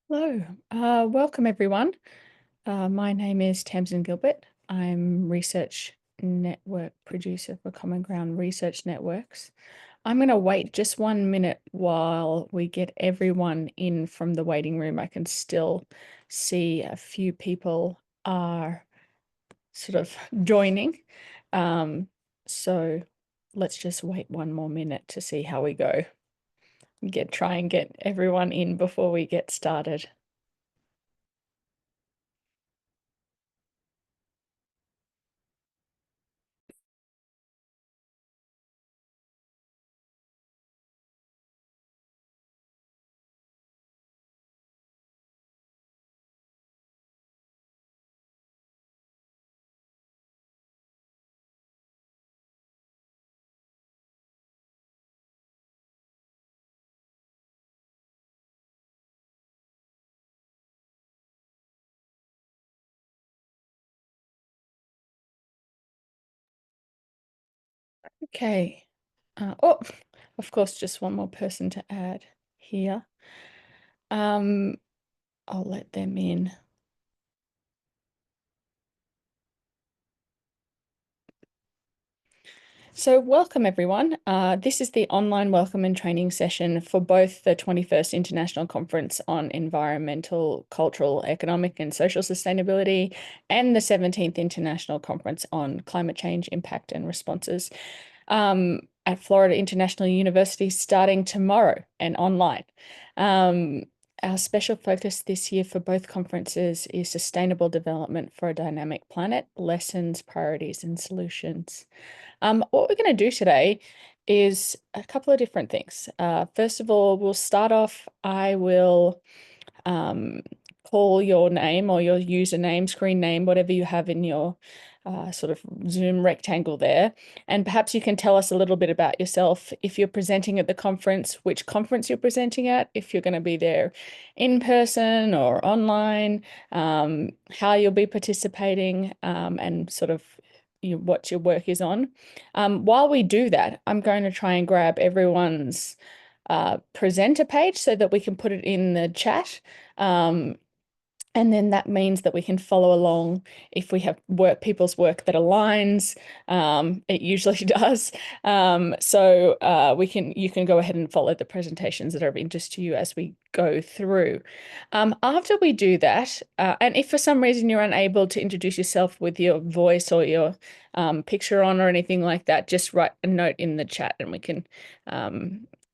Hello, welcome everyone. My name is Tamsin Gilbert. I'm research network producer for Common Ground Research Networks. I'm going to wait just 1 minute while we get everyone in from the waiting room. I can still see a few people are sort of joining. So let's just wait 1 more minute to see how we go. Try and get everyone in before we get started. Okay. Oh, of course, just one more person to add here. I'll let them in. So welcome everyone. This is the online welcome and training session for both the 21st International Conference on Environmental, Cultural, Economic and Social Sustainability and the 17th International Conference on Climate Change, Impact and Responses at Florida International University starting tomorrow and online. Our special focus this year for both conferences is sustainable development for a dynamic planet, lessons, priorities and solutions. What we're going to do today is a couple of different things. First of all, we'll start off, I will call your name or your username, screen name, whatever you have in your sort of Zoom rectangle there. And perhaps you can tell us a little bit about yourself, if you're presenting at the conference, which conference you're presenting at, if you're going to be there in person or online, how you'll be participating, and sort of what your work is on. While we do that, I'm going to try and grab everyone's presenter page so that we can put it in the chat. And then that means that we can follow along if we have people's work that aligns. It usually does. So you can go ahead and follow the presentations that are of interest to you as we go through. After we do that, and if for some reason you're unable to introduce yourself with your voice or your picture on or anything like that, just write a note in the chat and we can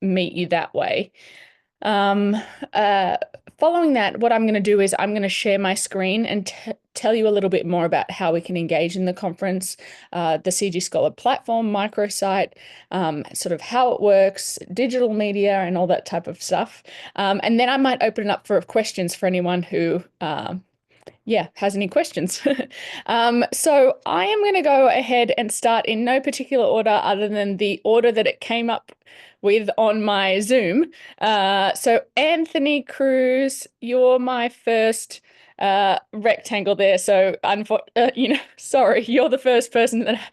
meet you that way. Following that, what I'm going to do is I'm going to share my screen and tell you a little bit more about how we can engage in the conference, the CGScholar platform, microsite, sort of how it works, digital media and all that type of stuff. And then I might open it up for questions for anyone who has any questions. So I am going to go ahead and start in no particular order other than the order that it came up with on my Zoom. So Anthony Cruz, you're my first rectangle there. So sorry, you're the first person that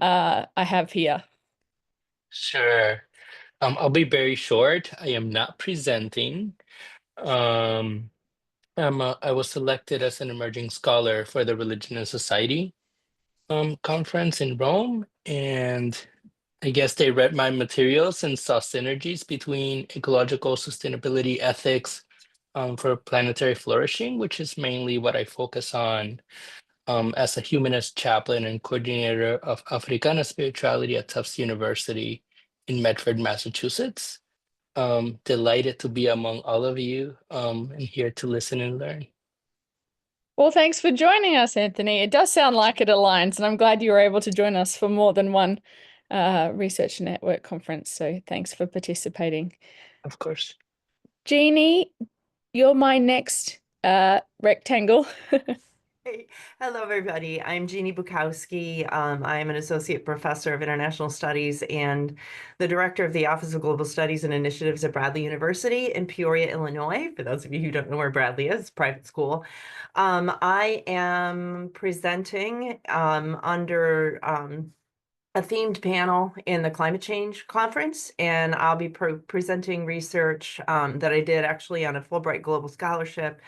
I have here. Sure. I'll be very short. I am not presenting. Um, I was selected as an emerging scholar for the Religion and Society conference in Rome, and I guess they read my materials and saw synergies between ecological sustainability ethics for planetary flourishing, which is mainly what I focus on as a humanist chaplain and coordinator of Africana spirituality at Tufts University in Medford, Massachusetts. Delighted to be among all of you and here to listen and learn. Well, thanks for joining us, Anthony. It does sound like it aligns, and I'm glad you were able to join us for more than one research network conference. So thanks for participating. Of course. Jeannie, you're my next rectangle. Hey, hello everybody. I'm Jeannie Bukowski. I am an associate professor of international studies and the director of the Office of Global Studies and Initiatives at Bradley University in Peoria, Illinois. For those of you who don't know where Bradley is, private school. I am presenting under a themed panel in the climate change conference, and I'll be presenting research that I did actually on a Fulbright Global Scholarship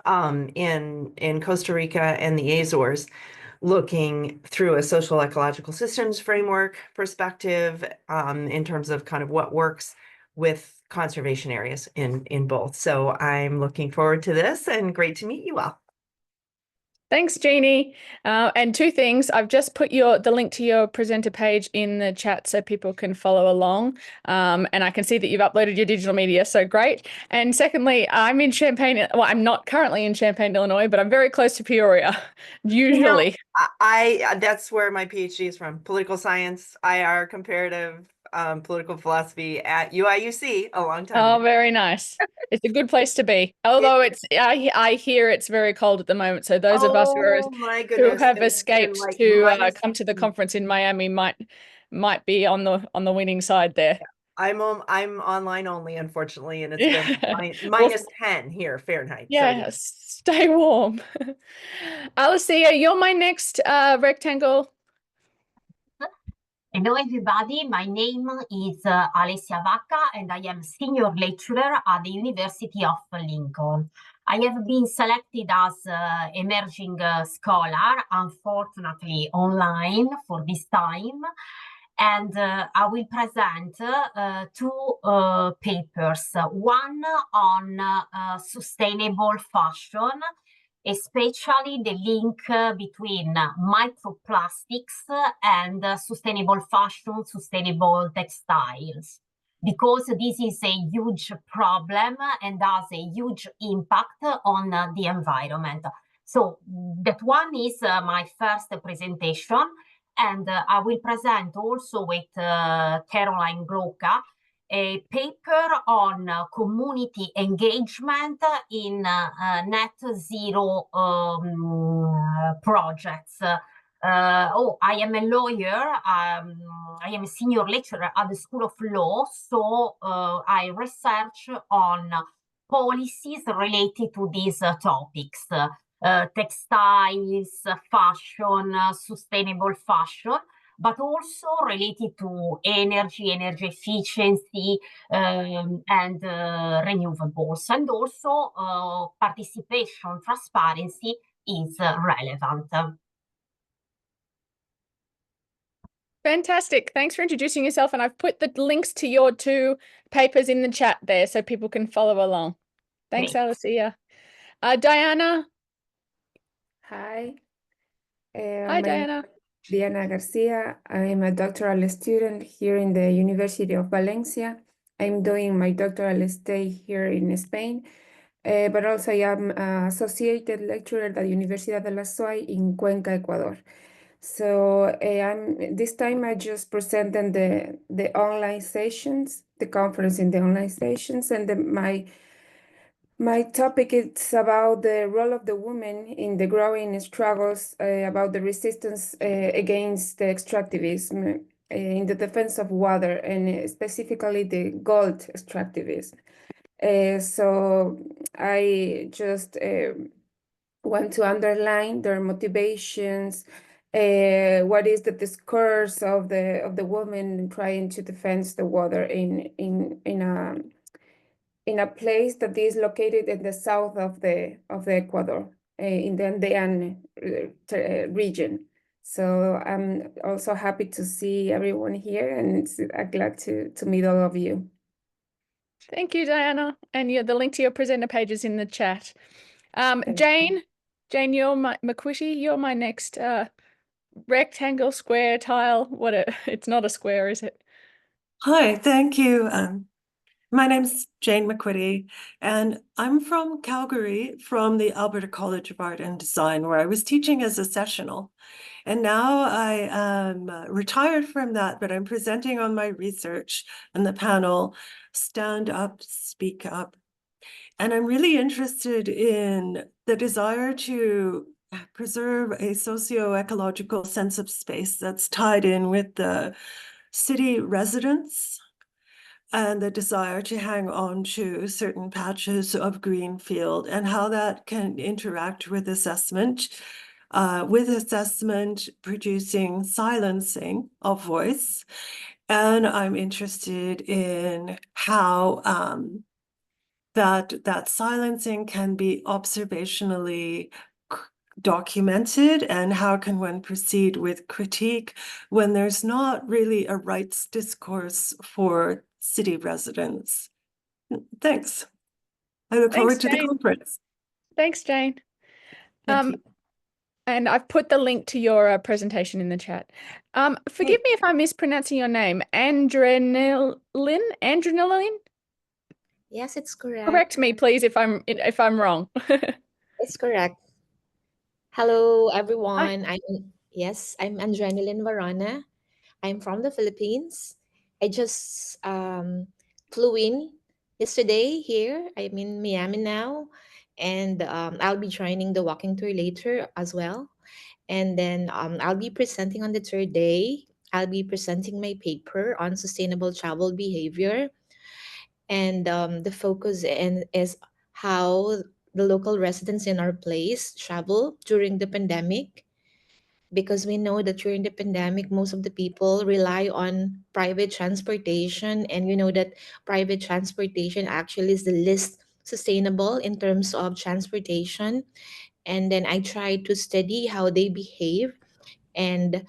in Costa Rica and the Azores, looking through a social ecological systems framework perspective in terms of kind of what works with conservation areas in both. So I'm looking forward to this, and great to meet you all. Thanks, Jeannie. And two things. I've just put the link to your presenter page in the chat so people can follow along. And I can see that you've uploaded your digital media, so great. And secondly, I'm in Champaign. Well, I'm not currently in Champaign, Illinois, but I'm very close to Peoria, usually. You know, I that's where my PhD is from, political science, IR, comparative political philosophy at UIUC a long time Oh, ago. very nice. It's a good place to be. Although I hear it's very cold at the moment. So those of us Oh my who goodness, have and escaped like to minus. come to the conference in Miami might be on the winning side there. I'm online only, unfortunately, and it's been Yeah. Well, minus 10 here Fahrenheit. So yeah, stay warm. Alicia, you're my next rectangle. Hello, everybody. My name is Alessia Vacca, and I am senior lecturer at the University of Lincoln. I have been selected as emerging scholar, unfortunately online for this time. And I will present two papers, one on sustainable fashion, especially the link between microplastics and sustainable fashion, sustainable textiles, because this is a huge problem and has a huge impact on the environment. So that one is my first presentation, and I will present also with Caroline Glocka a paper on community engagement in net zero projects. I am a lawyer. I am a senior lecturer at the School of Law, so I research on policies related to these topics. Textiles, fashion, sustainable fashion, but also related to energy efficiency, and renewables. And also participation, transparency is relevant. Fantastic. Thanks for introducing yourself. And I've put the links to your two papers in the chat there so people can follow along. Thanks, Great. Alicia. Diana. Hi. Hi, Diana. Diana Garcia. I'm a doctoral student here in the University of Valencia. I'm doing my doctoral stay here in Spain, but also I am an associated lecturer at the Universidad de la SOAY in Cuenca, Ecuador. So this time I just presented the online sessions, the conference in the online sessions, and my topic is about the role of the woman in the growing struggles about the resistance against the extractivism in the defense of water, and specifically the gold extractivism. So I just want to underline their motivations. What is the discourse of the woman trying to defend the water in a place that is located in the south of the Ecuador, in the Andean region. So I'm also happy to see everyone here, and I'm glad to meet all of you. Thank you, Diana. And the link to your presenter page is in the chat. Jane, you're my McQuitty, you're my next rectangle, square, tile. It's not a square, is it? Hi, thank you. My name's Jane McQuitty, and I'm from Calgary, from the Alberta College of Art and Design, where I was teaching as a sessional. And now I am retired from that, but I'm presenting on my research in the panel, Stand Up, Speak Up. And I'm really interested in the desire to preserve a socio-ecological sense of space that's tied in with the city residents and the desire to hang on to certain patches of green field, and how that can interact with assessment with assessment producing silencing of voice. And I'm interested in how that silencing can be observationally documented, and how can one proceed with critique when there's not really a rights discourse for city residents. Thanks. I look forward to the conference. Thanks, Jane. Thank you. And I've put the link to your presentation in the chat. Forgive me if I'm mispronouncing your name. Andrenelin? Yes, it's correct. Correct me, please, if I'm wrong. It's correct. Hello, everyone. I'm Adrenaline Varana. I'm from the Philippines. I just flew in yesterday here. I'm in Miami now, and I'll be joining the walking tour later as well. And then I'll be presenting on the third day. I'll be presenting my paper on sustainable travel behavior. And the focus is how the local residents in our place travel during the pandemic, because we know that during the pandemic most of the people rely on private transportation, and you know that private transportation actually is the least sustainable in terms of transportation. And then I try to study how they behave and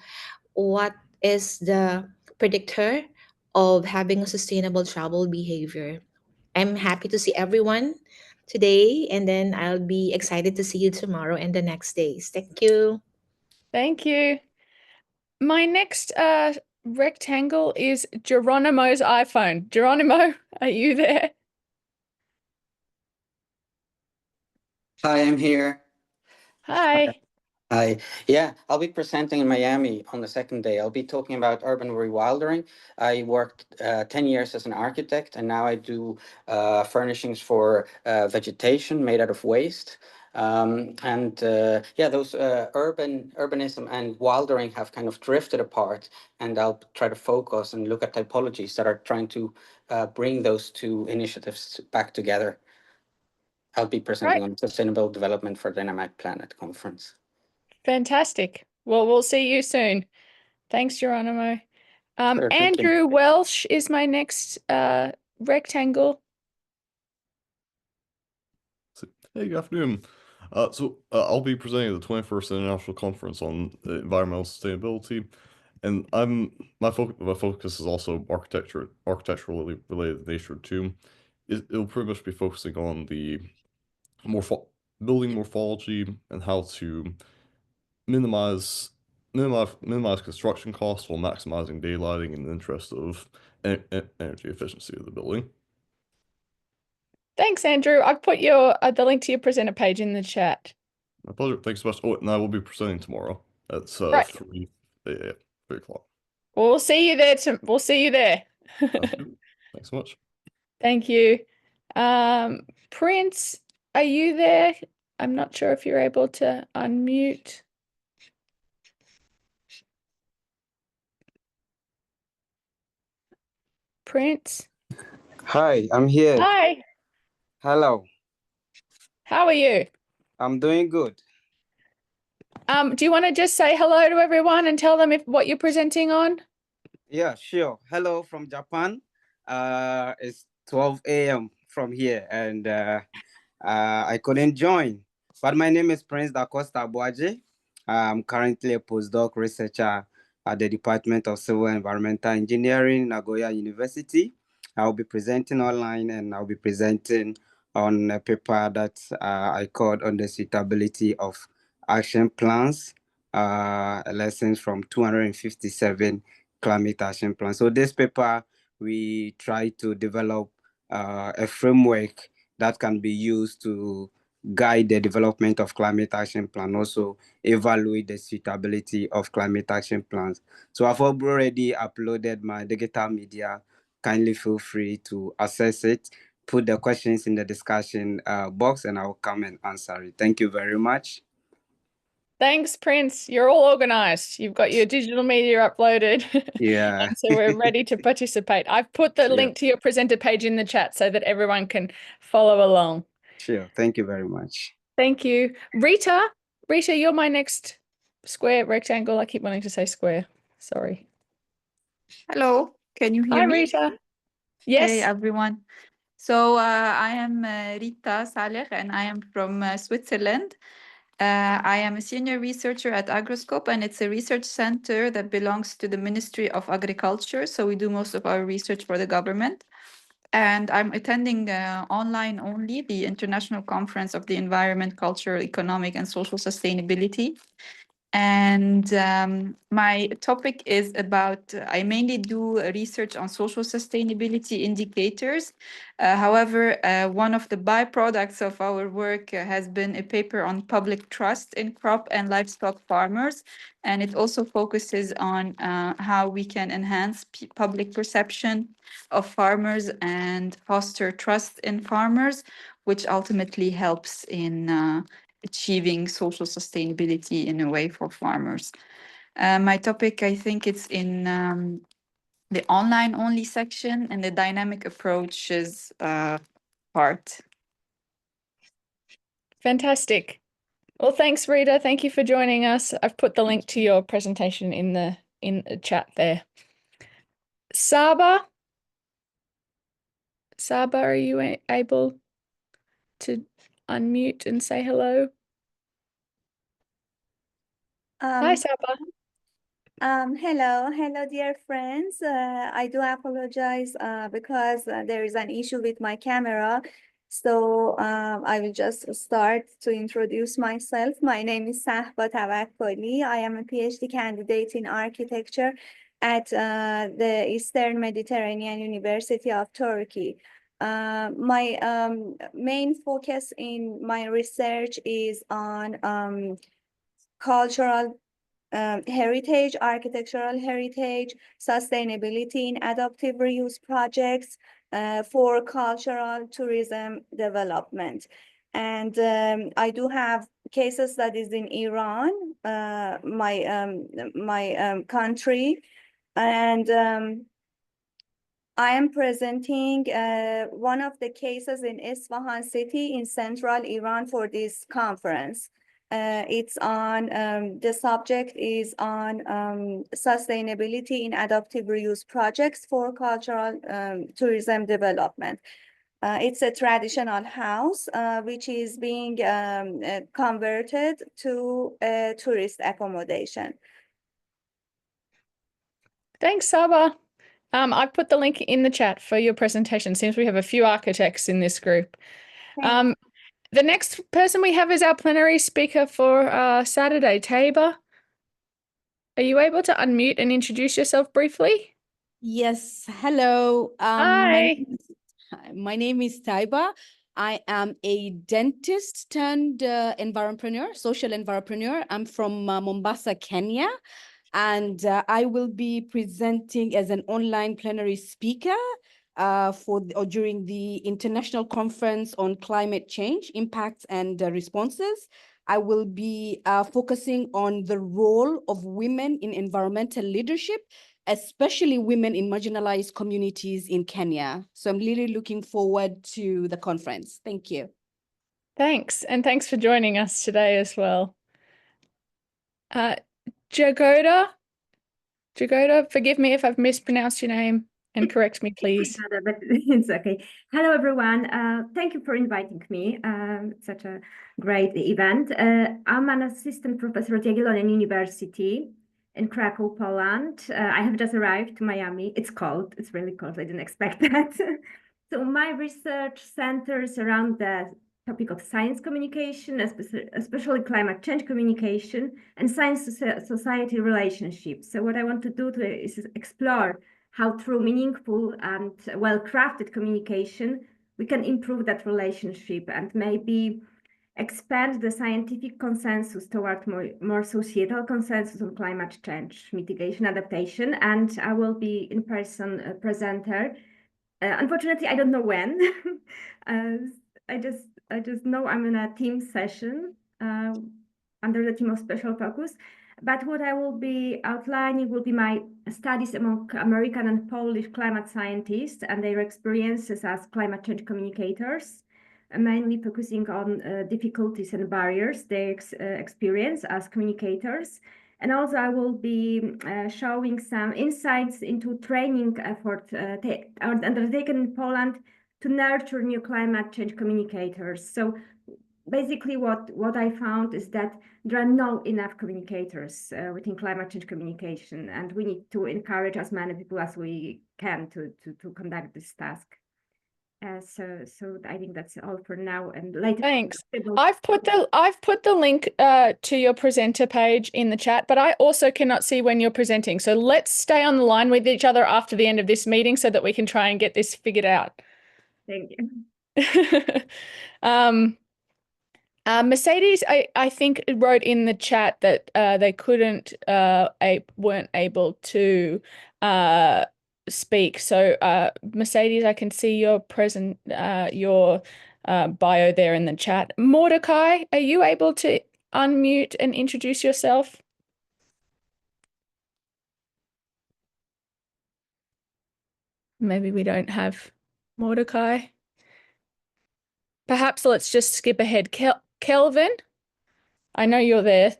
what is the predictor of having a sustainable travel behavior. I'm happy to see everyone today, and then I'll be excited to see you tomorrow and the next days. Thank you. Thank you. My next rectangle is Geronimo's iPhone. Geronimo, are you there? Hi, I'm here. Hi. Hi. Yeah, I'll be presenting in Miami on the second day. I'll be talking about urban rewildering. I worked 10 years as an architect, and now I do furnishings for vegetation made out of waste. Yeah, those urbanism and wildering have kind of drifted apart, and I'll try to focus and look at typologies that are trying to bring those two initiatives back together. I'll be presenting on Sustainable Development for Dynamic Planet conference. Fantastic. Well, we'll see you soon. Thanks, Geronimo. Sure, Andrew Welsh is my next rectangle. Hey, good afternoon. I'll be presenting at the 21st International Conference on Environmental Sustainability, and my focus is also architecturally related nature too. It'll pretty much be focusing on the building morphology and how to minimize construction costs while maximizing daylighting in the interest of energy efficiency of the building. Thanks, Andrew. I've put the link to your presenter page in the chat. My pleasure. Thanks so much. Oh, and I will be presenting tomorrow at 3 o'clock. Well, we'll see you there. We'll see you there. Thanks so much. Thank you. Prince, are you there? I'm not sure if you're able to unmute. Prince? Hi, I'm here. Hi. Hello. How are you? I'm doing good. Do you want to just say hello to everyone and tell them what you're presenting on? Yeah, sure. Hello from Japan. It's 12 a.m. from here, and I couldn't join. But my name is Prince Da Costa Boaje. I'm currently a postdoc researcher at the Department of Civil and Environmental Engineering, Nagoya University. I'll be presenting online, and I'll be presenting on a paper that I called on the suitability of action plans, lessons from 257 climate action plans. So this paper, we try to develop a framework that can be used to guide the development of climate action plan, also evaluate the suitability of climate action plans. So I've already uploaded my digital media. Kindly feel free to access it, put the questions in the discussion box, and I'll come and answer it. Thank you very much. Thanks, Prince. You're all organized. You've got your digital media uploaded. Yeah. And so we're ready to participate. I've put the link to your presenter page in the chat so that everyone can follow along. Sure. Thank you very much. Thank you. Rita, Rita, you're my next square rectangle. I keep wanting to say square. Sorry. Hello, can you hear Hi, me? Rita. Hey, Yes. everyone. So I am Rita Saleh, and I am from Switzerland. I am a senior researcher at Agroscope, and it's a research center that belongs to the Ministry of Agriculture. So we do most of our research for the government. And I'm attending online only the International Conference of the Environment, Culture, Economic, and Social Sustainability. And my topic is about, I mainly do research on social sustainability indicators. However, one of the byproducts of our work has been a paper on public trust in crop and livestock farmers. And it also focuses on how we can enhance public perception of farmers and foster trust in farmers, which ultimately helps in achieving social sustainability in a way for farmers. My topic, I think it's in the online only section and the dynamic approaches part. Fantastic. Well, thanks, Rita. Thank you for joining us. I've put the link to your presentation in the chat there. Saba, are you able to unmute and say hello? Hi, Saba. Hello, dear friends. I do apologize because there is an issue with my camera. So I will just start to introduce myself. My name is Sahba Tawakkoli. I am a PhD candidate in architecture at the Eastern Mediterranean University of Turkey. My main focus in my research is on cultural heritage, architectural heritage, sustainability in adaptive reuse projects for cultural tourism development. And I do have case studies in Iran, my country, and I am presenting one of the cases in Isfahan city in central Iran for this conference. It's on, the subject is on sustainability in adaptive reuse projects for cultural tourism development. It's a traditional house which is being converted to a tourist accommodation. Thanks, Saba. I've put the link in the chat for your presentation. Seems we have a few architects in this group. The next person we have is our plenary speaker for Saturday, Taiba. Are you able to unmute and introduce yourself briefly? Yes, hello. Hi. My name is Taiba. I am a dentist turned environpreneur, social environpreneur. I'm from Mombasa, Kenya, and I will be presenting as an online plenary speaker during the International Conference on Climate Change, Impacts and Responses. I will be focusing on the role of women in environmental leadership, especially women in marginalized communities in Kenya. So I'm really looking forward to the conference. Thank you. Thanks. And thanks for joining us today as well. Jagoda, forgive me if I've mispronounced your name and correct me, please. But it's okay. Hello, everyone. Thank you for inviting me. Such a great event. I'm an assistant professor at Jagiellonian University in Krakow, Poland. I have just arrived to Miami. It's cold. It's really cold. I didn't expect that. So my research centers around the topic of science communication, especially climate change communication and science-society relationships. So what I want to do today is explore how through meaningful and well-crafted communication, we can improve that relationship and maybe expand the scientific consensus toward more societal consensus on climate change, mitigation, adaptation. And I will be in-person presenter. Unfortunately, I don't know when. I just know I'm in a team session under the team of special focus. But what I will be outlining will be my studies among American and Polish climate scientists and their experiences as climate change communicators. mainly focusing on difficulties and barriers they experience as communicators. And also I will be showing some insights into training effort undertaken in Poland to nurture new climate change communicators. So basically what I found is that there are not enough communicators within climate change communication, and we need to encourage as many people as we can to conduct this task. So I think that's all for now, and later. Thanks. I've put the link to your presenter page in the chat, but I also cannot see when you're presenting. So let's stay on the line with each other after the end of this meeting so that we can try and get this figured out. Thank you. Mercedes, I think wrote in the chat that they weren't able to speak. So Mercedes, I can see your bio there in the chat. Mordecai, are you able to unmute and introduce yourself? Maybe we don't have Mordecai. Perhaps let's just skip ahead. Kelvin, I know you're there.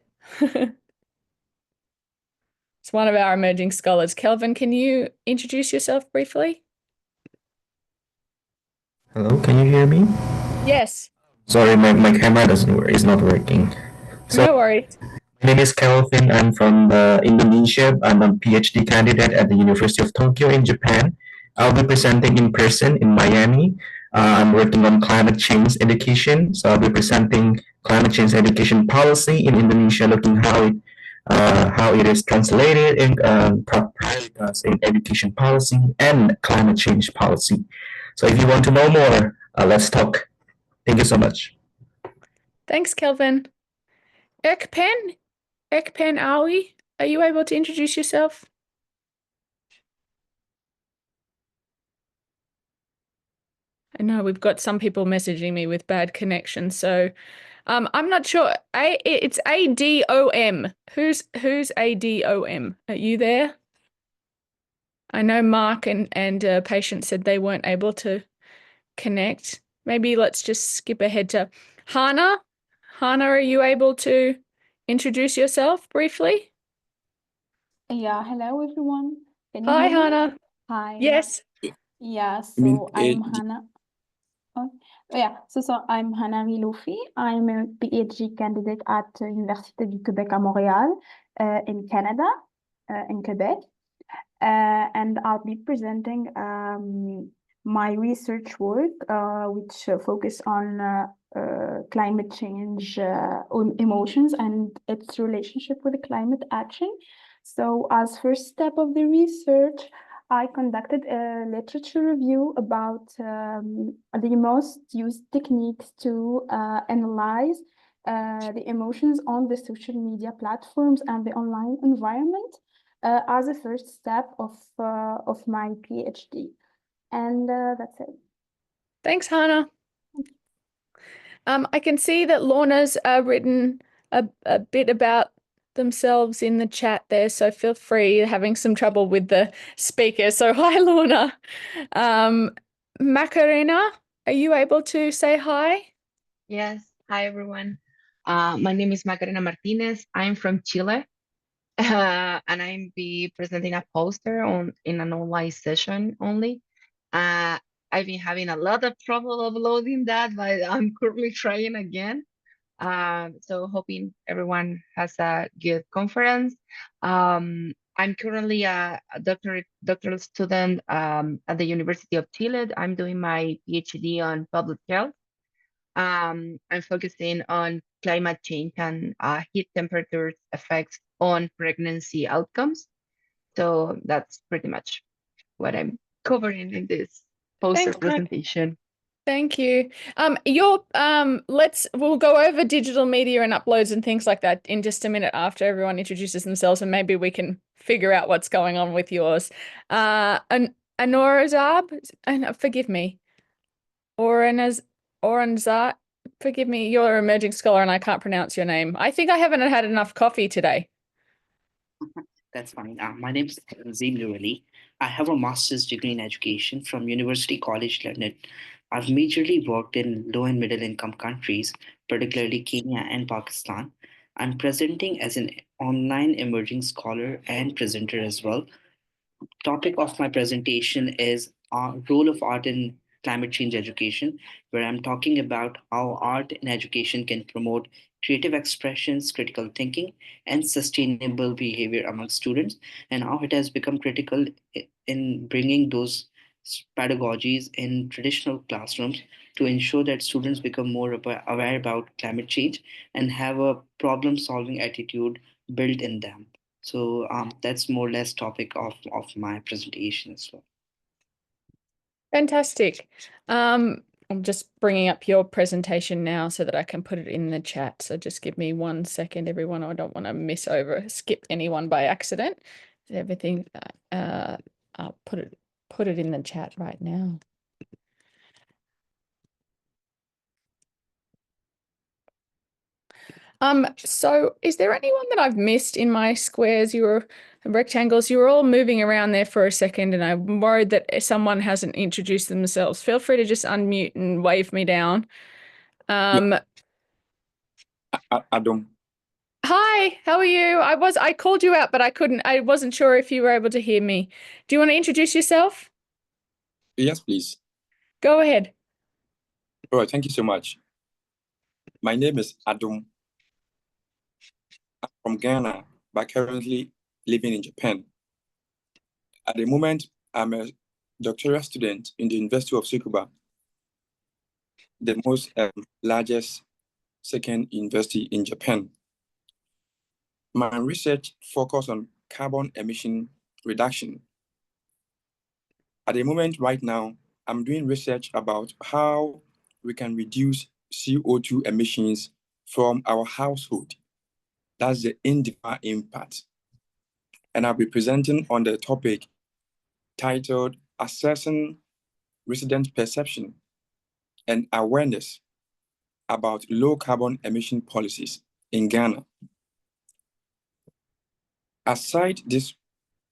It's one of our emerging scholars. Kelvin, can you introduce yourself briefly? Hello, can you hear me? Yes. Sorry, my camera is not working. So, no worries. My name is Kelvin. I'm from Indonesia. I'm a PhD candidate at the University of Tokyo in Japan. I'll be presenting in person in Miami. I'm working on climate change education. So I'll be presenting climate change education policy in Indonesia, looking how it is translated in in education policy and climate change policy. So if you want to know more, let's talk. Thank you so much. Thanks, Kelvin. Ekpen Awi, are you able to introduce yourself? I know we've got some people messaging me with bad connection, so I'm not sure. It's ADOM. Who's ADOM? Are you there? I know Mark and Patient said they weren't able to connect. Maybe let's just skip ahead to Hannah. Hannah, are you able to introduce yourself briefly? Yeah, hello everyone. Can you Hi, hear me? Hannah. Hi. Yes. Yeah, so I'm Hannah. Oh, yeah, so I'm Hannah Miloufi. I'm a PhD candidate at the Université du Québec à Montréal, in Canada, in Quebec. And I'll be presenting my research work, which focus on climate change emotions and its relationship with the climate action. So as first step of the research, I conducted a literature review about the most used techniques to analyze the emotions on the social media platforms and the online environment as a first step of my PhD. And that's it. Thanks, Hannah. I can see that Lorna's written a bit about themselves in the chat there, so feel free. Having some trouble with the speaker, so hi, Lorna. Macarena, are you able to say hi? Yes, hi everyone. My name is Macarena Martinez. I'm from Chile, and I'm be presenting a poster in an online session only. I've been having a lot of trouble uploading that, but I'm currently trying again. So hoping everyone has a good conference. I'm currently a doctoral student at the University of Chile. I'm doing my PhD on public health. I'm focusing on climate change and heat temperatures effects on pregnancy outcomes. So that's pretty much what I'm covering in this poster presentation. Thank you. We'll go over digital media and uploads and things like that in just a minute after everyone introduces themselves, and maybe we can figure out what's going on with yours. Anorazab, and forgive me, Oranzat, forgive me, you're an emerging scholar and I can't pronounce your name. I think I haven't had enough coffee today. That's fine. My name is Zim Lurali. I have a master's degree in education from University College London. I've majorly worked in low and middle income countries, particularly Kenya and Pakistan. I'm presenting as an online emerging scholar and presenter as well. Topic of my presentation is role of art in climate change education, where I'm talking about how art in education can promote creative expressions, critical thinking, and sustainable behavior among students, and how it has become critical in bringing those pedagogies in traditional classrooms to ensure that students become more aware about climate change and have a problem solving attitude built in them. So that's more or less topic of my presentation as well. Fantastic. I'm just bringing up your presentation now so that I can put it in the chat. So just give me 1 second, everyone. I don't want to skip anyone by accident. Everything, I'll put it in the chat right now. So is there anyone that I've missed in my squares? Rectangles, you were all moving around there for a second, and I'm worried that someone hasn't introduced themselves. Feel free to just unmute and wave me down. Adam. Hi, how are you? I called you out, but I wasn't sure if you were able to hear me. Do you want to introduce yourself? Yes, please. Go ahead. All right, thank you so much. My name is Adam. I'm from Ghana, but currently living in Japan. At the moment, I'm a doctoral student in the University of Tsukuba, the most largest second university in Japan. My research focuses on carbon emission reduction. At the moment, right now, I'm doing research about how we can reduce CO2 emissions from our household. That's the individual impact. And I'll be presenting on the topic titled Assessing Resident Perception and Awareness about Low Carbon Emission Policies in Ghana. Aside this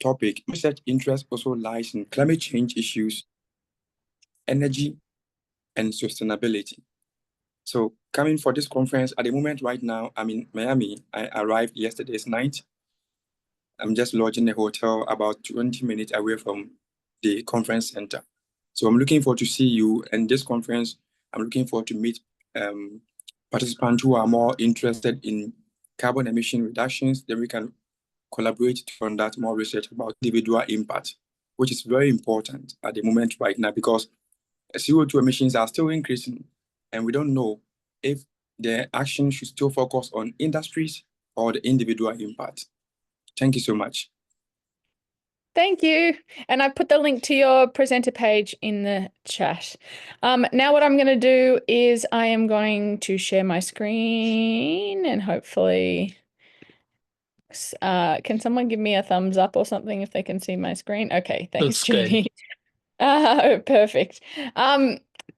topic, research interest also lies in climate change issues, energy, and sustainability. So coming for this conference at the moment right now, I'm in Miami. I arrived yesterday's night. I'm just lodging a hotel about 20 minutes away from the conference center. So I'm looking forward to see you. And this conference, I'm looking forward to meet participants who are more interested in carbon emission reductions. Then we can collaborate to conduct more research about individual impact, which is very important at the moment right now because CO2 emissions are still increasing, and we don't know if the action should still focus on industries or the individual impact. Thank you so much. Thank you. And I put the link to your presenter page in the chat. Now what I'm going to do is I am going to share my screen and hopefully... can someone give me a thumbs up or something if they can see my screen? Okay, thanks, Jeannie. Perfect.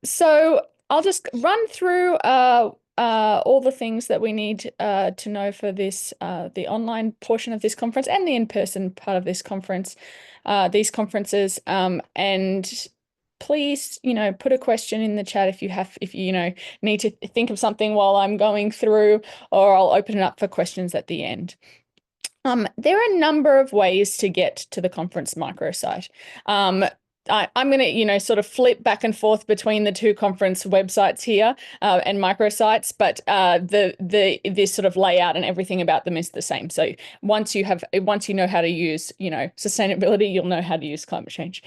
So I'll just run through all the things that we need to know for this the online portion of this conference and the in-person part of this conference, these conferences. And please, put a question in the chat if you need to think of something while I'm going through, or I'll open it up for questions at the end. There are a number of ways to get to the conference microsite. I'm going to, sort of flip back and forth between the two conference websites here and microsites, but this sort of layout and everything about them is the same. So once you know how to use, sustainability, you'll know how to use climate change.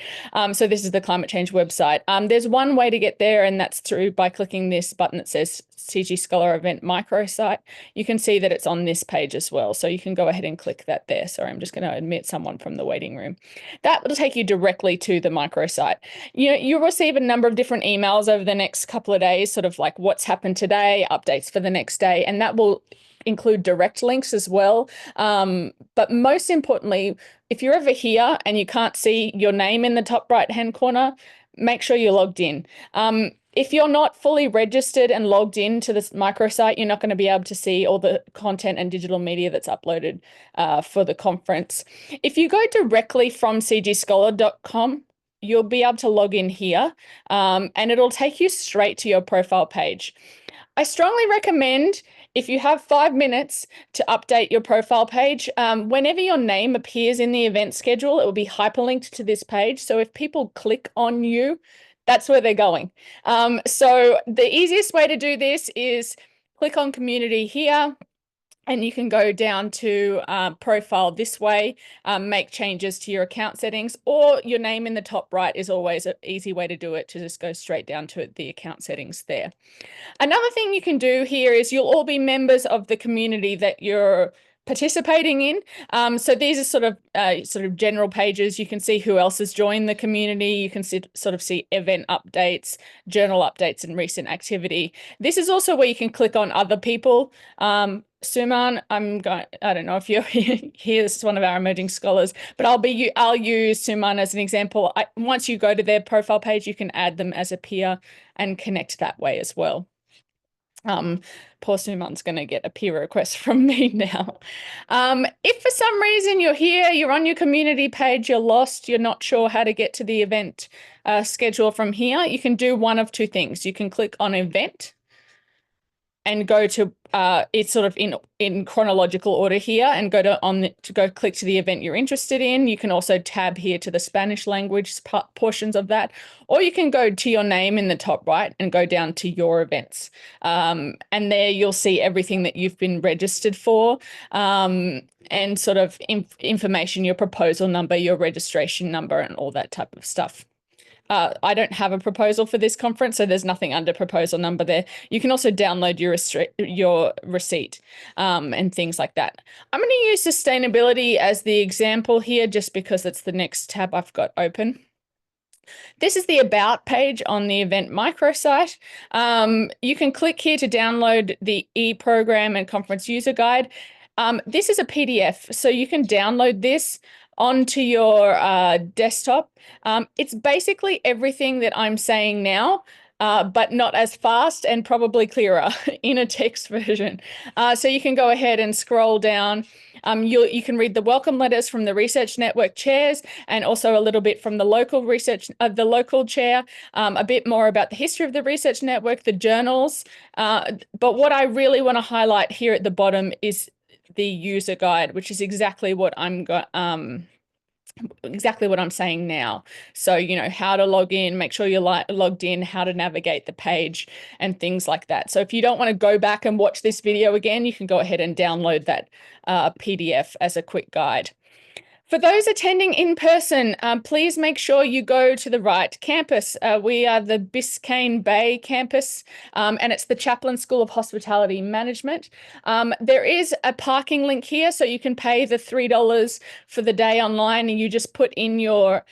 So this is the climate change website. There's one way to get there, and that's by clicking this button that says CGScholar Event Mircosite. You can see that it's on this page as well. So you can go ahead and click that there. Sorry, I'm just going to admit someone from the waiting room. That will take you directly to the microsite. You'll receive a number of different emails over the next couple of days, sort of like what's happened today, updates for the next day, and that will include direct links as well. But most importantly, if you're over here and you can't see your name in the top right-hand corner, make sure you're logged in. If you're not fully registered and logged into this microsite, you're not going to be able to see all the content and digital media that's uploaded for the conference. If you go directly from cgscholar.com, you'll be able to log in here, and it'll take you straight to your profile page. I strongly recommend, if you have 5 minutes, to update your profile page. Whenever your name appears in the event schedule, it will be hyperlinked to this page. So if people click on you, that's where they're going. So the easiest way to do this is click on community here, and you can go down to profile this way, make changes to your account settings, or your name in the top right is always an easy way to do it, to just go straight down to the account settings there. Another thing you can do here is you'll all be members of the community that you're participating in. So these are sort of general pages. You can see who else has joined the community. You can sort of see event updates, journal updates, and recent activity. This is also where you can click on other people. Suman, I don't know if you're here, this is one of our emerging scholars, but I'll use Suman as an example. Once you go to their profile page, you can add them as a peer and connect that way as well. Poor Suman's going to get a peer request from me now. If for some reason you're here, you're on your community page, you're lost, you're not sure how to get to the event schedule from here, you can do one of two things. You can click on event and go to it's sort of in chronological order here, and go to click to the event you're interested in. You can also tab here to the Spanish language portions of that, or you can go to your name in the top right and go down to your events, and there you'll see everything that you've been registered for, and sort of information, your proposal number, your registration number, and all that type of stuff. I don't have a proposal for this conference, so there's nothing under proposal number there. You can also download your receipt and things like that. I'm going to use sustainability as the example here, just because it's the next tab I've got open. This is the About page on the Event Mircosite. You can click here to download the e-program and conference user guide. This is a PDF, so you can download this onto your desktop. It's basically everything that I'm saying now, but not as fast and probably clearer in a text version. So you can go ahead and scroll down. You can read the welcome letters from the Research Network chairs, and also a little bit from the local local chair, a bit more about the history of the Research Network, the journals. But what I really want to highlight here at the bottom is the user guide, which is exactly what I'm saying now. So, you know, how to log in, make sure you're logged in, how to navigate the page, and things like that. So if you don't want to go back and watch this video again, you can go ahead and download that PDF as a quick guide. For those attending in person, please make sure you go to the right campus. We are the Biscayne Bay campus, and it's the Chaplin School of Hospitality Management. There is a parking link here, so you can pay the $3 for the day online, and you just put in your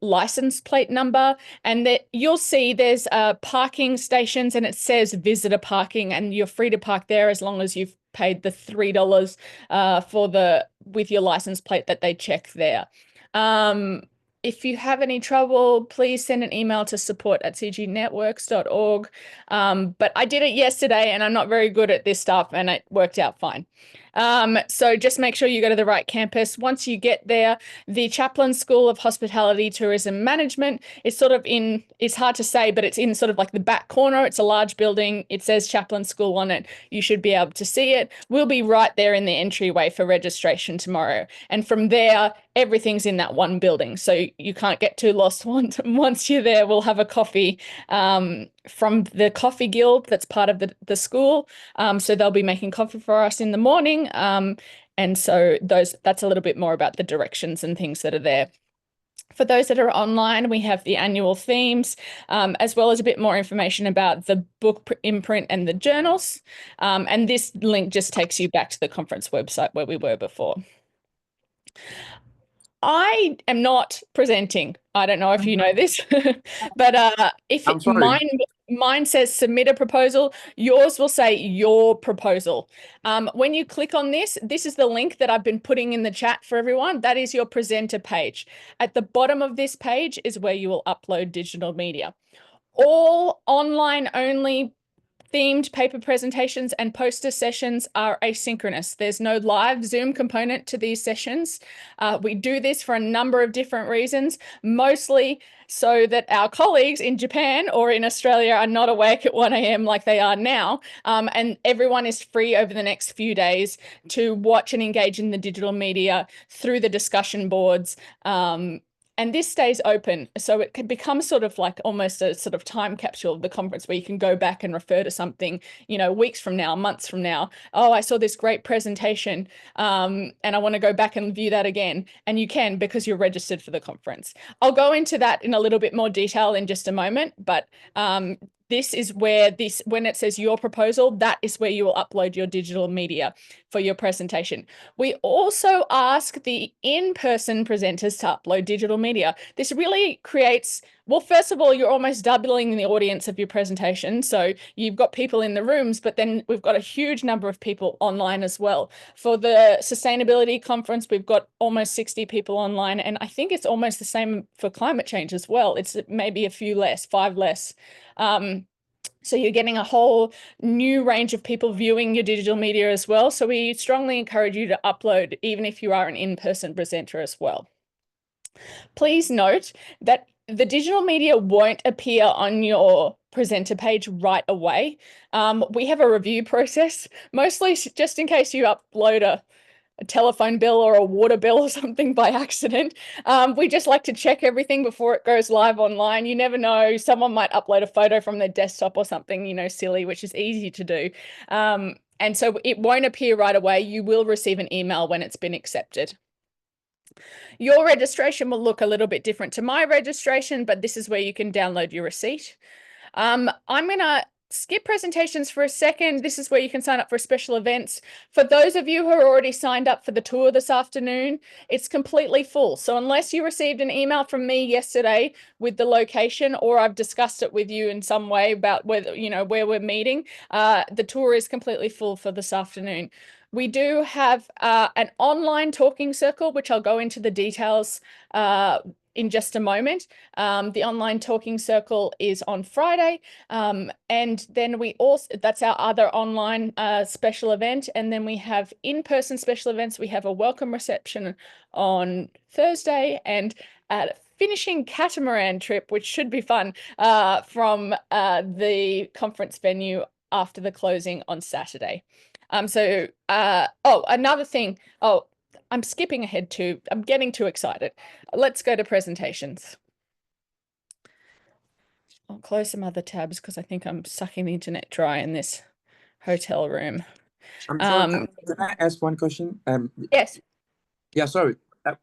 license plate number, and you'll see there's parking stations, and it says visitor parking, and you're free to park there as long as you've paid the $3 with your license plate that they check there. If you have any trouble, please send an email to support@cgnetworks.org. But I did it yesterday, and I'm not very good at this stuff, and it worked out fine. So just make sure you go to the right campus. Once you get there, the Chaplin School of Hospitality Tourism Management is sort of it's hard to say, but it's in sort of like the back corner. It's a large building. It says Chaplin School on it. You should be able to see it. We'll be right there in the entryway for registration tomorrow. And from there, everything's in that one building. So you can't get too lost once you're there. We'll have a coffee from the Coffee Guild that's part of the school. So they'll be making coffee for us in the morning. And so that's a little bit more about the directions and things that are there. For those that are online, we have the annual themes, as well as a bit more information about the book imprint and the journals. And this link just takes you back to the conference website where we were before. I am not presenting. I don't know if you know this, but if mine says submit a proposal, yours will say your proposal. When you click on this is the link that I've been putting in the chat for everyone. That is your presenter page. At the bottom of this page is where you will upload digital media. All online only themed paper presentations and poster sessions are asynchronous. There's no live Zoom component to these sessions. We do this for a number of different reasons, mostly so that our colleagues in Japan or in Australia are not awake at 1 a.m. like they are now. And everyone is free over the next few days to watch and engage in the digital media through the discussion boards. And this stays open, so it can become sort of like almost a sort of time capsule of the conference where you can go back and refer to something, you know, weeks from now, months from now. Oh, I saw this great presentation and I want to go back and view that again. And you can, because you're registered for the conference. I'll go into that in a little bit more detail in just a moment, but this is where when it says your proposal, that is where you will upload your digital media for your presentation. We also ask the in-person presenters to upload digital media. This really creates, well, first of all, you're almost doubling the audience of your presentation. So you've got people in the rooms, but then we've got a huge number of people online as well. For the sustainability conference, we've got almost 60 people online, and I think it's almost the same for climate change as well. It's maybe a few less, 5 less. So you're getting a whole new range of people viewing your digital media as well. So we strongly encourage you to upload, even if you are an in-person presenter as well. Please note that the digital media won't appear on your presenter page right away. We have a review process, mostly just in case you upload a telephone bill or a water bill or something by accident. We just like to check everything before it goes live online. You never know, someone might upload a photo from their desktop or something, you know, silly, which is easy to do. And so it won't appear right away. You will receive an email when it's been accepted. Your registration will look a little bit different to my registration, but this is where you can download your receipt. I'm going to skip presentations for a second. This is where you can sign up for special events. For those of you who are already signed up for the tour this afternoon, it's completely full. So unless you received an email from me yesterday with the location, or I've discussed it with you in some way about whether, you know, where we're meeting, the tour is completely full for this afternoon. We do have an online talking circle, which I'll go into the details in just a moment. The online talking circle is on Friday. And then we also, that's our other online special event. And then we have in-person special events. We have a welcome reception on Thursday and a finishing catamaran trip, which should be fun, from the conference venue after the closing on Saturday. Oh, another thing. Oh, I'm skipping ahead too. I'm getting too excited. Let's go to presentations. I'll close some other tabs because I think I'm sucking the internet dry in this hotel room. I'm sorry, can I ask one question? Yes. Yeah, sorry.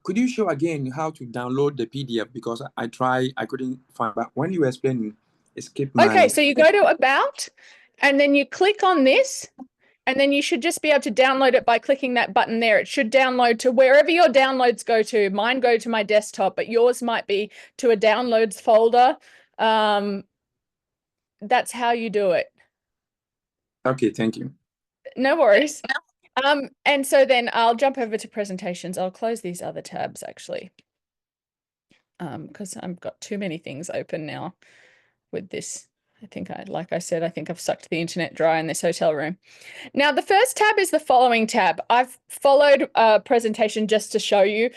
Could you show again how to download the PDF? Because I tried, I couldn't find, but when you were explaining, it skipped my... Okay, so you go to About, and then you click on this, and then you should just be able to download it by clicking that button there. It should download to wherever your downloads go to. Mine go to my desktop, but yours might be to a downloads folder. That's how you do it. Okay, thank you. No worries. And so then I'll jump over to presentations. I'll close these other tabs actually, because I've got too many things open now with this. Like I said, I think I've sucked the internet dry in this hotel room. Now, the first tab is the following tab. I've followed a presentation just to show you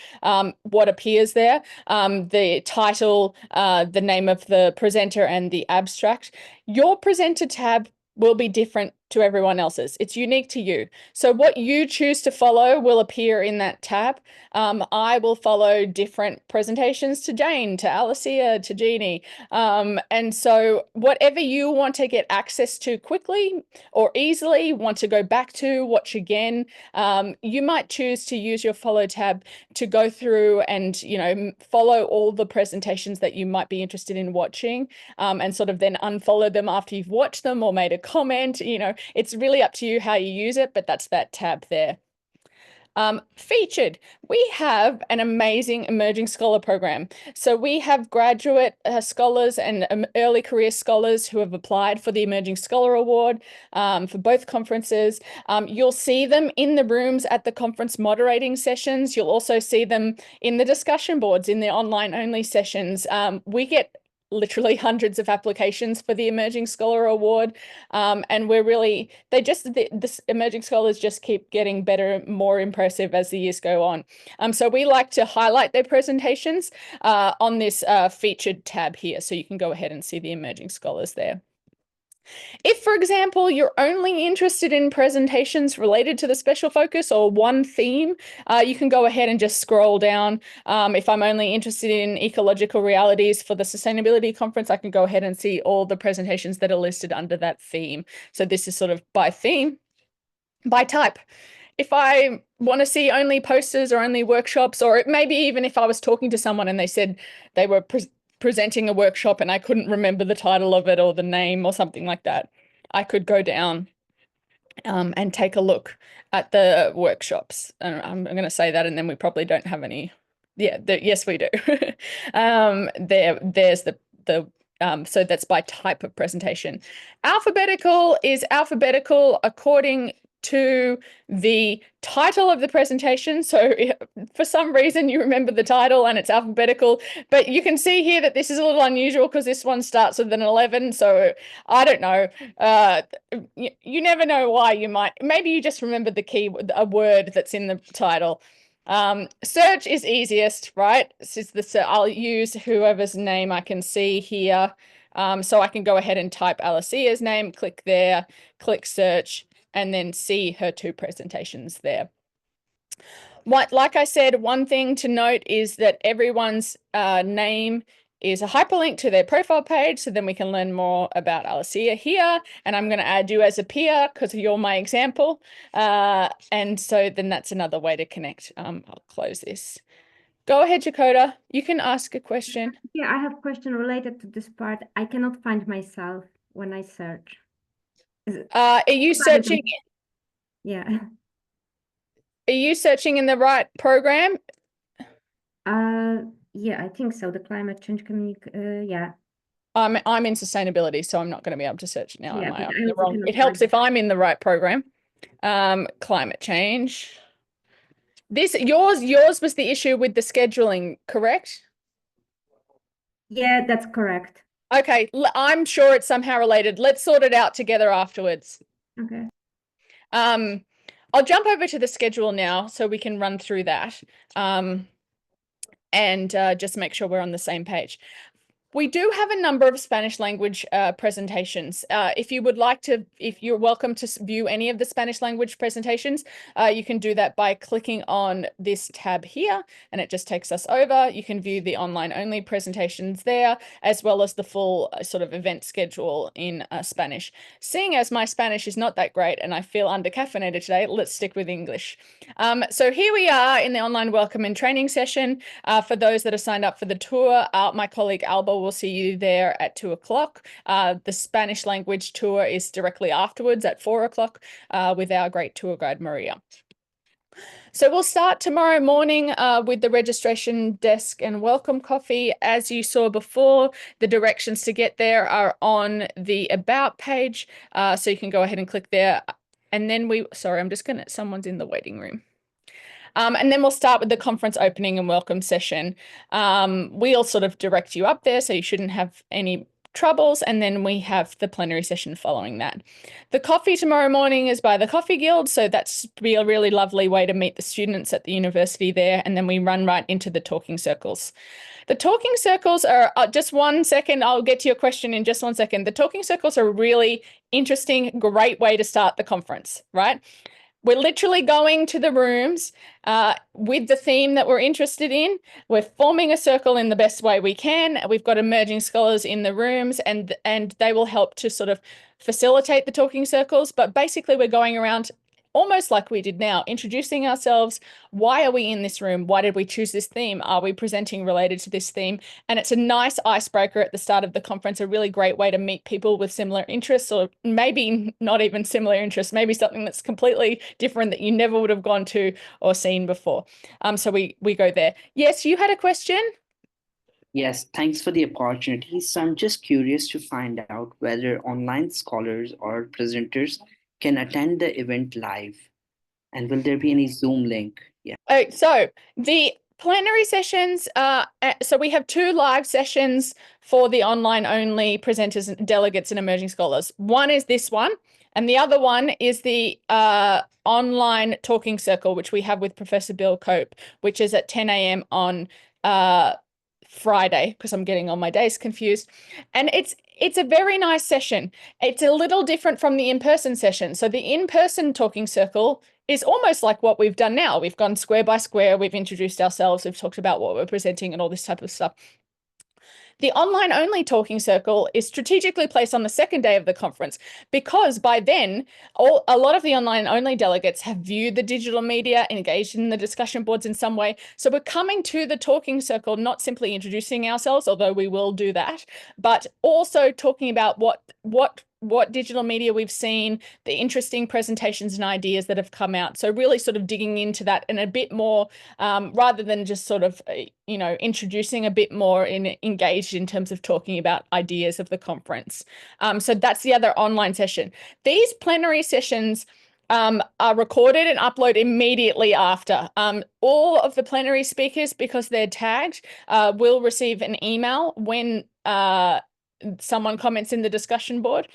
what appears there, the title, the name of the presenter, and the abstract. Your presenter tab will be different to everyone else's. It's unique to you. So what you choose to follow will appear in that tab. I will follow different presentations to Jane, to Alicia, to Jeannie. And so whatever you want to get access to quickly or easily, want to go back to, watch again, you might choose to use your follow tab to go through and, you know, follow all the presentations that you might be interested in watching, and sort of then unfollow them after you've watched them or made a comment. You know, it's really up to you how you use it, but that's that tab there. Featured, we have an amazing emerging scholar program. So we have graduate scholars and early career scholars who have applied for the Emerging Scholar Award for both conferences. You'll see them in the rooms at the conference moderating sessions. You'll also see them in the discussion boards in the online only sessions. We get literally hundreds of applications for the Emerging Scholar Award. And we're really, this Emerging Scholars just keep getting better, more impressive as the years go on. So we like to highlight their presentations on this featured tab here. So you can go ahead and see the Emerging Scholars there. If, for example, you're only interested in presentations related to the special focus or one theme, you can go ahead and just scroll down. If I'm only interested in ecological realities for the sustainability conference, I can go ahead and see all the presentations that are listed under that theme. So this is sort of by theme, by type. If I want to see only posters or only workshops, or maybe even if I was talking to someone and they said they were presenting a workshop and I couldn't remember the title of it or the name or something like that, I could go down and take a look at the workshops. And I'm going to say that, and then we probably don't have any. Yeah, yes, we do. There's so that's by type of presentation. Alphabetical is alphabetical according to the title of the presentation. So for some reason you remember the title and it's alphabetical, but you can see here that this is a little unusual because this one starts with an 11. So I don't know. You never know why. Maybe you just remember a word that's in the title. Search is easiest, right? I'll use whoever's name I can see here. So I can go ahead and type Alicia's name, click there, click search, and then see her two presentations there. Like I said, one thing to note is that everyone's name is a hyperlink to their profile page, so then we can learn more about Alicia here, and I'm going to add you as a peer because you're my example, and so then that's another way to connect. I'll close this. Go ahead, Jakoda. You can ask a question. Yeah, I have a question related to this part. I cannot find myself when I search. Are you searching? Yeah. Are you searching in the right program? Yeah, I think so. The climate change yeah. I'm in sustainability, so I'm not going to be able to search now. Yeah, Am I? but I'm in the wrong. It helps if I'm in the right program. Climate change. Yours was the issue with the scheduling, correct? Yeah, that's correct. Okay, I'm sure it's somehow related. Let's sort it out together afterwards. Okay. I'll jump over to the schedule now so we can run through that and just make sure we're on the same page. We do have a number of Spanish language presentations. If you're welcome to view any of the Spanish language presentations, you can do that by clicking on this tab here, and it just takes us over. You can view the online only presentations there, as well as the full sort of event schedule in Spanish. Seeing as my Spanish is not that great and I feel under-caffeinated today, let's stick with English. So here we are in the online welcome and training session. For those that are signed up for the tour, my colleague Alba will see you there at 2 o'clock. The Spanish language tour is directly afterwards at 4 o'clock with our great tour guide, Maria. So we'll start tomorrow morning with the registration desk and welcome coffee. As you saw before, the directions to get there are on the About page. So you can go ahead and click there. And then someone's in the waiting room. And then we'll start with the conference opening and welcome session. We'll sort of direct you up there, so you shouldn't have any troubles. And then we have the plenary session following that. The coffee tomorrow morning is by the Coffee Guild, so that's be a really lovely way to meet the students at the university there. And then we run right into the talking circles. The talking circles are, just 1 second, I'll get to your question in just 1 second. The talking circles are a really interesting, great way to start the conference, right? We're literally going to the rooms with the theme that we're interested in. We're forming a circle in the best way we can. We've got emerging scholars in the rooms and they will help to sort of facilitate the talking circles. But basically we're going around almost like we did now, introducing ourselves. Why are we in this room? Why did we choose this theme? Are we presenting related to this theme? And it's a nice icebreaker at the start of the conference, a really great way to meet people with similar interests, or maybe not even similar interests, maybe something that's completely different that you never would have gone to or seen before. So we go there. Yes, you had a question? Yes, thanks for the opportunity. So I'm just curious to find out whether online scholars or presenters can attend the event live, and will there be any Zoom link? Yeah. So the plenary sessions, so we have 2 live sessions for the online only presenters, delegates and emerging scholars. One is this one, and the other one is the online talking circle, which we have with Professor Bill Cope, which is at 10 a.m. on Friday, because I'm getting all my days confused. And it's a very nice session. It's a little different from the in-person session. So the in-person talking circle is almost like what we've done now. We've gone square by square, we've introduced ourselves, we've talked about what we're presenting and all this type of stuff. The online only talking circle is strategically placed on the second day of the conference because by then, a lot of the online only delegates have viewed the digital media, engaged in the discussion boards in some way. So we're coming to the talking circle, not simply introducing ourselves, although we will do that, but also talking about what digital media we've seen, the interesting presentations and ideas that have come out. So really sort of digging into that and a bit more, rather than just sort of, introducing a bit more engaged in terms of talking about ideas of the conference. So that's the other online session. These plenary sessions are recorded and uploaded immediately after. All of the plenary speakers, because they're tagged, will receive an email when someone comments in the discussion board.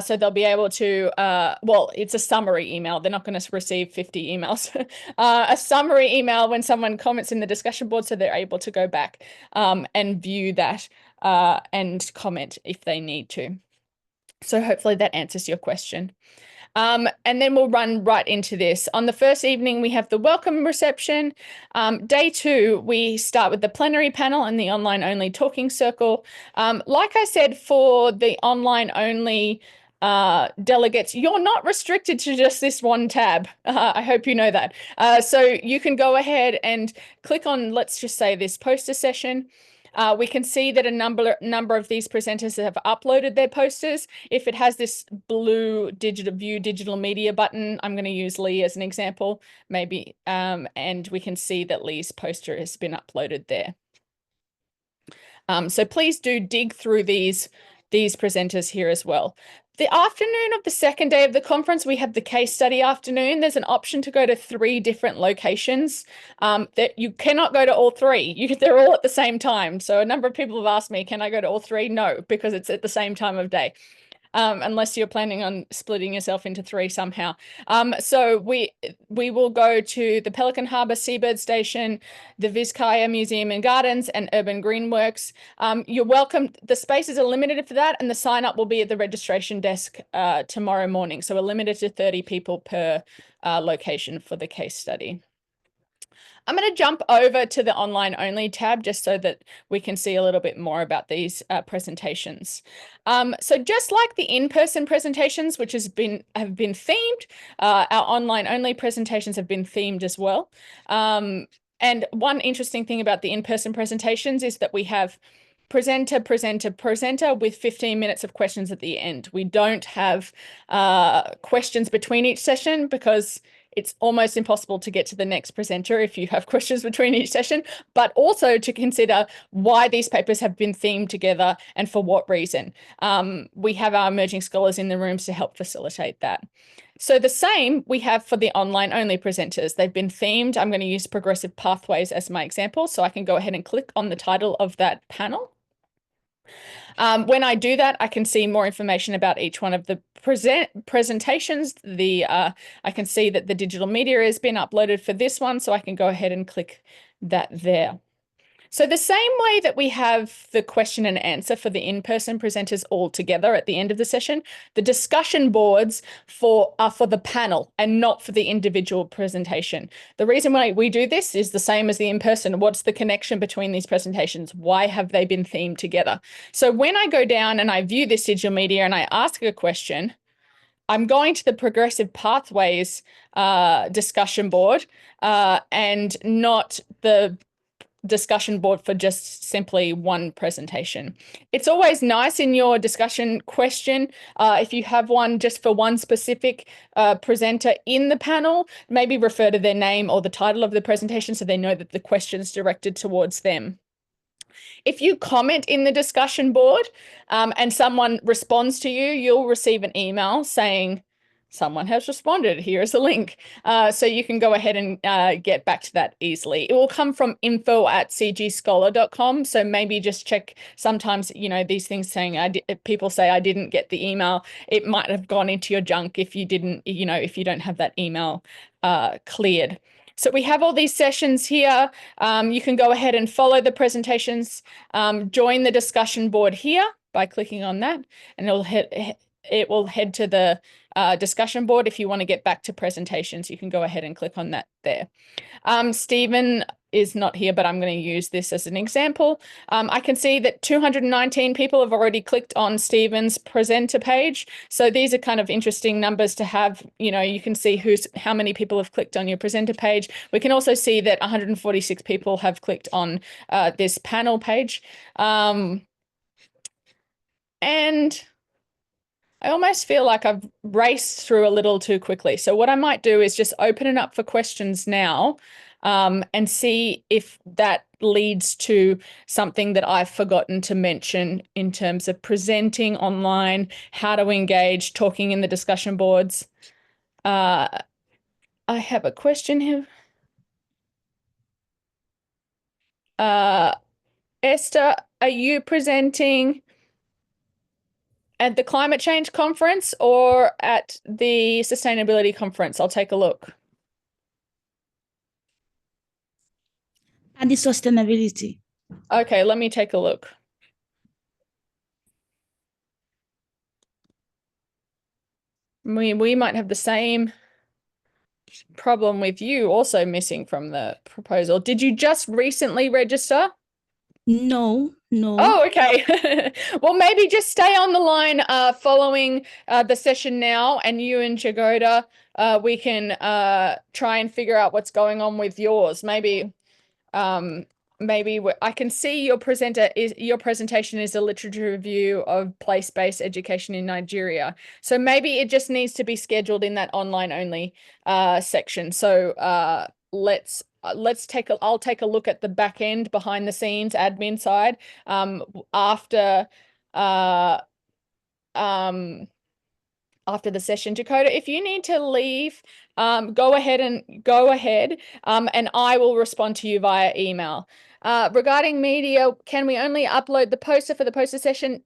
So they'll be able to, well, it's a summary email. They're not going to receive 50 emails. A summary email when someone comments in the discussion board, so they're able to go back and view that and comment if they need to. So hopefully that answers your question. And then we'll run right into this. On the first evening, we have the welcome reception. Day 2, we start with the plenary panel and the online only talking circle. Like I said, for the online only delegates, you're not restricted to just this one tab. I hope you know that. So you can go ahead and click on, let's just say, this poster session. We can see that a number of these presenters have uploaded their posters. If it has this blue view digital media button, I'm going to use Lee as an example, maybe, and we can see that Lee's poster has been uploaded there. So please do dig through these presenters here as well. The afternoon of the second day of the conference, we have the case study afternoon. There's an option to go to 3 different locations. That you cannot go to all 3. They're all at the same time. So a number of people have asked me, can I go to all 3? No, because it's at the same time of day. Unless you're planning on splitting yourself into 3 somehow. So we will go to the Pelican Harbour Seabird Station, the Vizcaya Museum and Gardens, and Urban Greenworks. You're welcome. The spaces are limited for that, and the sign up will be at the registration desk tomorrow morning. So we're limited to 30 people per location for the case study. I'm going to jump over to the online only tab just so that we can see a little bit more about these presentations. So just like the in-person presentations, which have been themed, our online only presentations have been themed as well. And one interesting thing about the in-person presentations is that we have presenter with 15 minutes of questions at the end. We don't have questions between each session because it's almost impossible to get to the next presenter if you have questions between each session, but also to consider why these papers have been themed together and for what reason. We have our emerging scholars in the rooms to help facilitate that. So the same we have for the online only presenters. They've been themed. I'm going to use progressive pathways as my example, so I can go ahead and click on the title of that panel. When I do that, I can see more information about each one of the presentations. I can see that the digital media has been uploaded for this one, so I can go ahead and click that there. So the same way that we have the question and answer for the in-person presenters all together at the end of the session, the discussion boards are for the panel and not for the individual presentation. The reason why we do this is the same as the in-person. What's the connection between these presentations? Why have they been themed together? So when I go down and I view this digital media and I ask a question, I'm going to the progressive pathways discussion board and not the discussion board for just simply one presentation. It's always nice in your discussion question, if you have one just for one specific presenter in the panel, maybe refer to their name or the title of the presentation so they know that the question is directed towards them. If you comment in the discussion board and someone responds to you, you'll receive an email saying, Someone has responded. Here is a link. So you can go ahead and get back to that easily. It will come from info@cgscholar.com. So maybe just check. Sometimes, you know, these things saying people say I didn't get the email. It might have gone into your junk if you didn't, you know, if you don't have that email cleared. So we have all these sessions here. You can go ahead and follow the presentations. Join the discussion board here by clicking on that, and it will head to the discussion board. If you want to get back to presentations, you can go ahead and click on that there. Stephen is not here, but I'm going to use this as an example. I can see that 219 people have already clicked on Stephen's presenter page. So these are kind of interesting numbers to have. You know, you can see how many people have clicked on your presenter page. We can also see that 146 people have clicked on this panel page. And I almost feel like I've raced through a little too quickly. So what I might do is just open it up for questions now and see if that leads to something that I've forgotten to mention in terms of presenting online, how to engage, talking in the discussion boards. I have a question here. Esther, are you presenting at the climate change conference or at the sustainability conference? I'll take a look. And the sustainability. Okay, let me take a look. We might have the same problem with you also missing from the proposal. Did you just recently register? No. Oh, okay. Well, maybe just stay on the line following the session now, and you and Jagoda, we can try and figure out what's going on with yours. Maybe I can see your presentation is a literature review of place-based education in Nigeria. So maybe it just needs to be scheduled in that online only section. So I'll take a look at the back end, behind the scenes, admin side after the session. Dakota, if you need to leave, go ahead, and I will respond to you via email. Regarding media, can we only upload the poster for the poster session?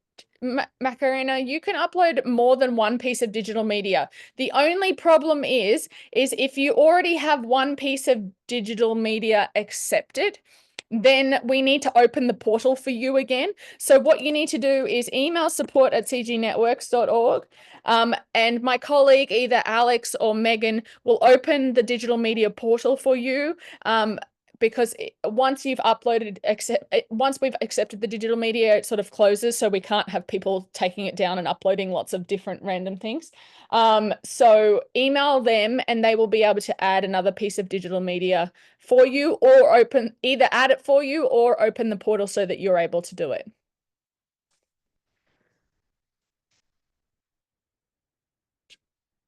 Macarena, you can upload more than one piece of digital media. The only problem is if you already have one piece of digital media accepted, then we need to open the portal for you again. So what you need to do is email support@cgnetworks.org, and my colleague, either Alex or Megan, will open the digital media portal for you. Because once we've accepted the digital media, it sort of closes, so we can't have people taking it down and uploading lots of different random things. So email them and they will be able to add another piece of digital media for you, or either add it for you or open the portal so that you're able to do it.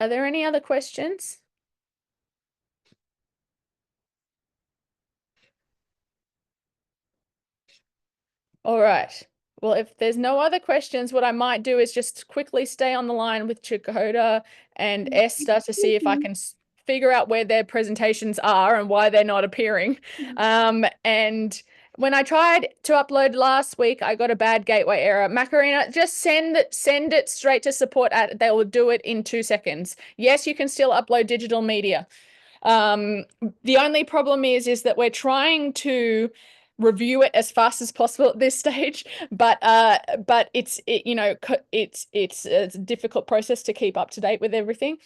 Are there any other questions? All right. Well, if there's no other questions, what I might do is just quickly stay on the line with Jagoda and Esther to see if I can figure out where their presentations are and why they're not appearing. And when I tried to upload last week, I got a bad gateway error. Macarena, just send it straight to support. They will do it in 2 seconds. Yes, you can still upload digital media. The only problem is that we're trying to review it as fast as possible at this stage, but it's a difficult process to keep up to date with everything.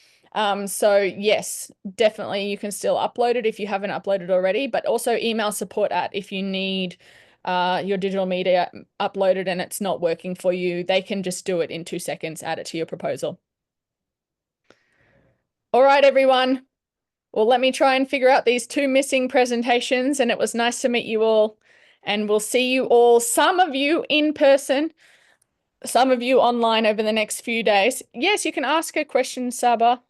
So yes, definitely you can still upload it if you haven't uploaded already, but also email support if you need your digital media uploaded and it's not working for you. They can just do it in 2 seconds, add it to your proposal. All right, everyone. Well, let me try and figure out these 2 missing presentations, and it was nice to meet you all, and we'll see you all, some of you in person, some of you online over the next few days. Yes, you can ask a question, Saba.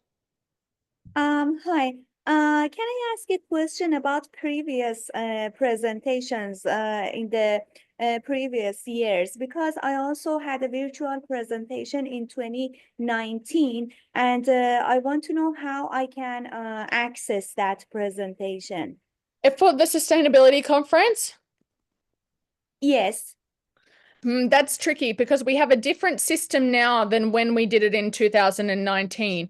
Hi. Can I ask a question about previous presentations in the previous years, because I also had a virtual presentation in 2019, and I want to know how I can access that presentation. For the sustainability conference? Yes. That's tricky because we have a different system now than when we did it in 2019.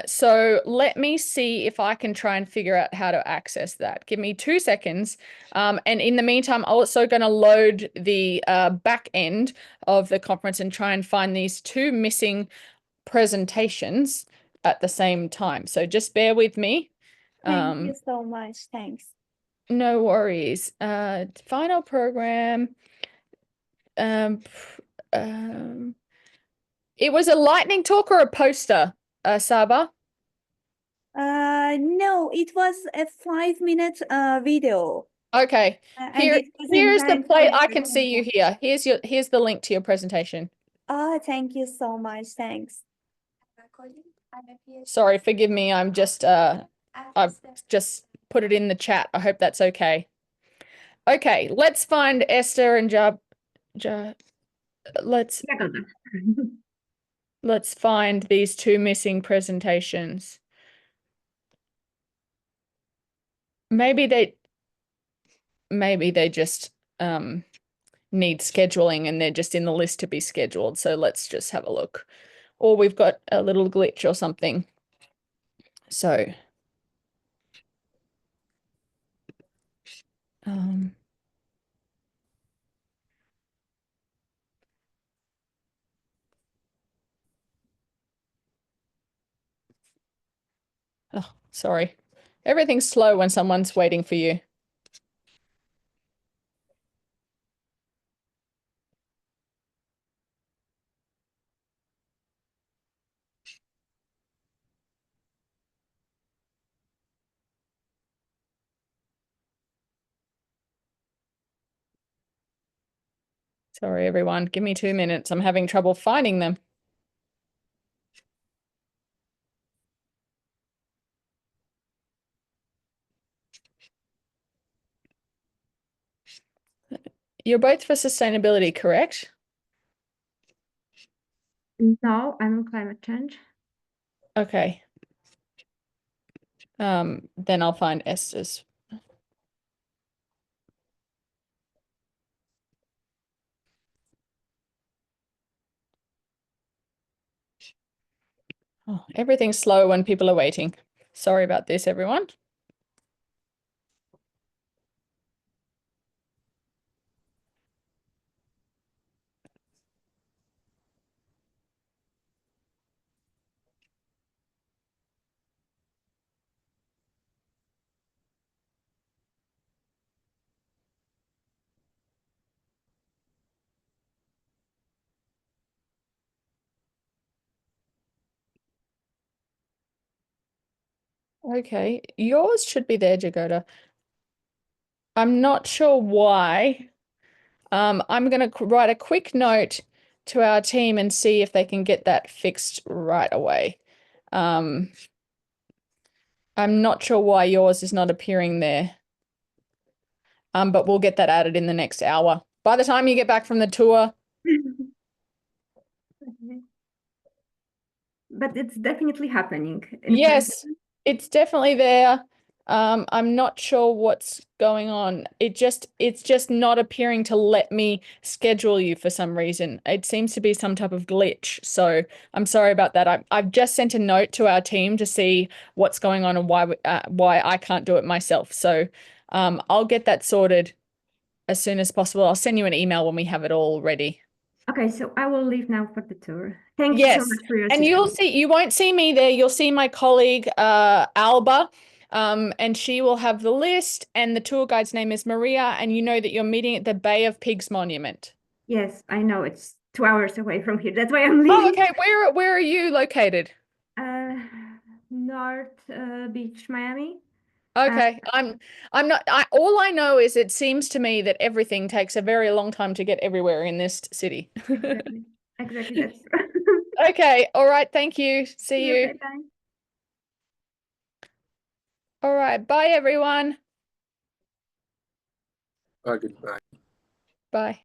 So let me see if I can try and figure out how to access that. Give me 2 seconds. And in the meantime, I'm also going to load the back end of the conference and try and find these two missing presentations at the same time. So just bear with me. Thank you so much. Thanks. No worries. Final program. It was a lightning talk or a poster, Saba? No, it was a 5-minute video. Okay. And it was Here's the play. I can 9:45. see you here. Here's the link to your presentation. Oh, thank you so much. Thanks. Sorry, forgive me. I've just put it in the chat. I hope that's okay. Okay, let's find Esther and let's find these two missing presentations. Maybe they just need scheduling and they're just in the list to be scheduled. So let's just have a look. Or we've got a little glitch or something. So oh, sorry. Everything's slow when someone's waiting for you. Sorry, everyone. Give me 2 minutes. I'm having trouble finding them. You're both for sustainability, correct? No, I'm on climate change. Okay. Then I'll find Esther's. Oh, everything's slow when people are waiting. Sorry about this, everyone. Okay, yours should be there, Jagoda. I'm not sure why. I'm going to write a quick note to our team and see if they can get that fixed right away. I'm not sure why yours is not appearing there. But we'll get that added in the next hour. By the time you get back from the tour. But it's definitely happening. Yes, it's definitely there. I'm not sure what's going on. It's just not appearing to let me schedule you for some reason. It seems to be some type of glitch. So I'm sorry about that. I've just sent a note to our team to see what's going on and why I can't do it myself. So I'll get that sorted as soon as possible. I'll send you an email when we have it all ready. Okay, so I will leave now for the tour. Thank you so much for your and you won't see me there. You'll see my colleague Alba, and she will have the list, and the tour guide's name is Maria, and you know that you're meeting at the Bay of Pigs Monument. Yes, I know, it's 2 hours away from here. That's why I'm leaving. Oh, okay. Where are you located? North Beach, Miami. Okay, I'm not. All I know is it seems to me that everything takes a very long time to get everywhere in this city. Exactly. That's okay. All right. Thank you. See you. Okay, bye. All right. Bye, everyone. Goodbye. Bye.